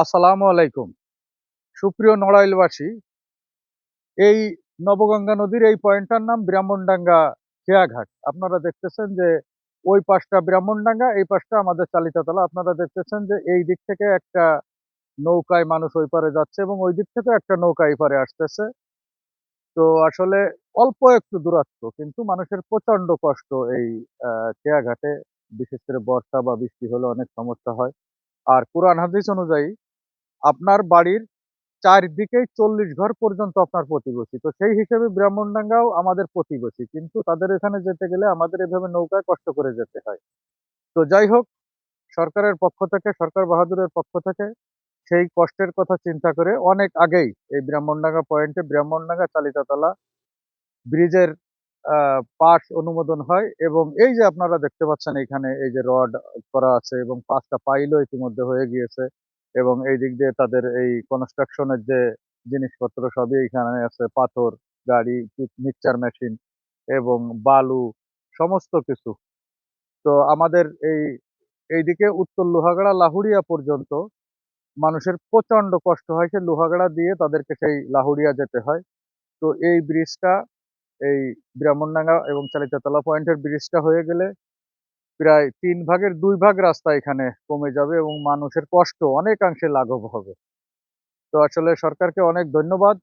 আসসালামু আলাইকুম। সুপ্রিয় নড়াইলবাসী, এই নবগঙ্গা নদীর এই পয়েন্টটার নাম ব্রাহ্মণডাঙ্গা খেয়াঘাট। আপনারা দেখতেছেন যে ওই পাশটা ব্রাহ্মণডাঙ্গা, এই পাশটা আমাদের চালিতাতলা। আপনারা দেখতেছেন যে এই দিক থেকে একটা নৌকায় মানুষ ওই পারে যাচ্ছে এবং ওই দিক থেকে একটা নৌকা এই পারে আসতেছে। তো আসলে অল্প একটু দূরত্ব, কিন্তু মানুষের প্রচন্ড কষ্ট এই খেয়াঘাটে। বিশেষ করে বর্ষা বা বৃষ্টি হলে অনেক সমস্যা হয়। আর কুরআন হাদিস অনুযায়ী আপনার বাড়ির চারদিকেই ৪০ ঘর পর্যন্ত আপনার প্রতিবেশী। তো সেই হিসেবে ব্রাহ্মণডাঙ্গাও আমাদের প্রতিবেশী। কিন্তু তাদের এখানে যেতে গেলে আমাদের এভাবে নৌকায় কষ্ট করে যেতে হয়। তো যাই হোক, সরকারের পক্ষ থেকে, সরকার বাহাদুরের পক্ষ থেকে সেই কষ্টের কথা চিন্তা করে অনেক আগেই এই ব্রাহ্মণডাঙ্গা পয়েন্টে ব্রাহ্মণডাঙ্গা চালিতাতলা ব্রিজের পাশ অনুমোদন হয় এবং এই যে আপনারা দেখতে পাচ্ছেন এইখানে এই যে রড করা আছে এবং ৫ টা পাইলও ইতিমধ্যে হয়ে গিয়েছে এবং এই দিক দিয়ে তাদের এই কনস্ট্রাকশন এর যে জিনিসপত্র সবই এখানে আছে। পাথর, গাড়ি, মিক্সচার মেশিন এবং বালু সমস্ত কিছু। তো আমাদের এইদিকে উত্তর লোহাগাড়া লাহুড়িয়া পর্যন্ত মানুষের প্রচন্ড কষ্ট হয়। সেই লোহাগাড়া দিয়ে তাদেরকে সেই লাহুড়িয়া যেতে হয়। তো এই ব্রিজটা, এই ব্রাহ্মণডাঙ্গা এবং চালিতাতলা পয়েন্টের ব্রিজটা হয়ে গেলে প্রায় ৩ ভাগের ২ ভাগ রাস্তা এখানে কমে যাবে এবং মানুষের কষ্ট অনেকাংশে লাঘব হবে। তো আসলে সরকারকে অনেক ধন্যবাদ।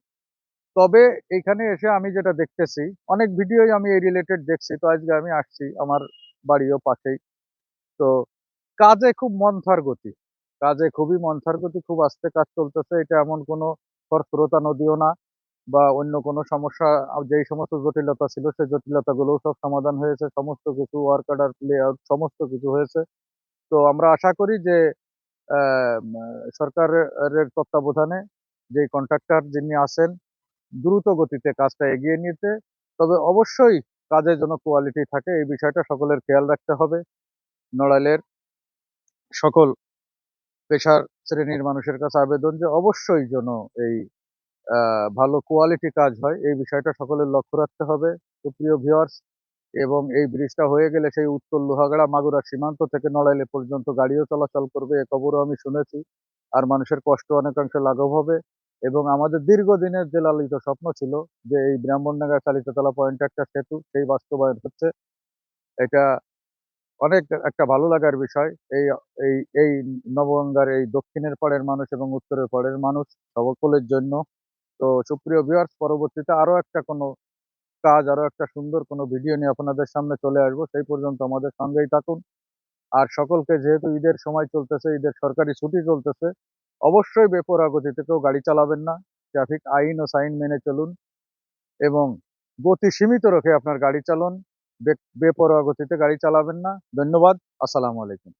তবে এইখানে এসে আমি যেটা দেখতেছি, অনেক ভিডিওই আমি এই রিলেটেড দেখছি। তো আজকে আমি আসছি, আমার বাড়িও পাশেই। তো কাজে খুব মন্থর গতি। কাজে খুবই মন্থর গতি, খুব আস্তে কাজ চলতেছে। এটা এমন কোনো খরস্রোতা নদীও না বা অন্য কোনো সমস্যা। যেই সমস্ত জটিলতা ছিল সেই জটিলতাগুলোও সব সমাধান হয়েছে। সমস্ত কিছু ওয়ার্ক অর্ডার, লে-আউট সমস্ত কিছু হয়েছে। তো আমরা আশা করি যে আ মা সরকারের তত্ত্বাবধানে যেই কন্ট্রাক্টর যিনি আছেন দ্রুত গতিতে কাজটা এগিয়ে নিতে। তবে অবশ্যই কাজে যেন কোয়ালিটি থাকে, এই বিষয়টা সকলের খেয়াল রাখতে হবে। নড়াইলের সকল পেশার শ্রেণীর মানুষের কাছে আবেদন যে অবশ্যই যেন এই আ ভালো কোয়ালিটি কাজ হয়, এই বিষয়টা সকলের লক্ষ্য রাখতে হবে। সুপ্রিয় ভিউয়ার্স, এবং এই ব্রিজটা হয়ে গেলে সেই উত্তর লোহাগাড়া মাগুরা সীমান্ত থেকে নড়াইল পর্যন্ত গাড়িও চলাচল করবে, এ খবরও আমি শুনেছি। আর মানুষের কষ্ট অনেকাংশে লাঘব হবে এবং আমাদের দীর্ঘদিনের যে লালিত স্বপ্ন ছিল যে এই ব্রাহ্মণডাঙ্গা চালিততলা পয়েন্টে একটা সেতু, সেই বাস্তবায়ন হচ্ছে। এটা অনেক একটা ভালো লাগার বিষয়। এই এই নবগঙ্গার এই দক্ষিণের পাড়ের মানুষ এবং উত্তরের পাড়ের মানুষ সকলের জন্য। তো সুপ্রিয় ভিউয়ার্স, পরবর্তীতে আরো একটা কোনো কাজ, আরো একটা সুন্দর কোনো ভিডিও নিয়ে আপনাদের সামনে চলে আসবো। সেই পর্যন্ত আমাদের সঙ্গেই থাকুন। আর সকলকে, যেহেতু ঈদের সময় চলতেছে, ঈদের সরকারি ছুটি চলতেছে, অবশ্যই বেপরোয়া গতিতে কেউ গাড়ি চালাবেন না। ট্রাফিক আইন ও সাইন মেনে চলুন এবং গতি সীমিত রেখে আপনার গাড়ি চালান। বেপরোয়া গতিতে গাড়ি চালাবেন না। ধন্যবাদ। আসসালামু আলাইকুম।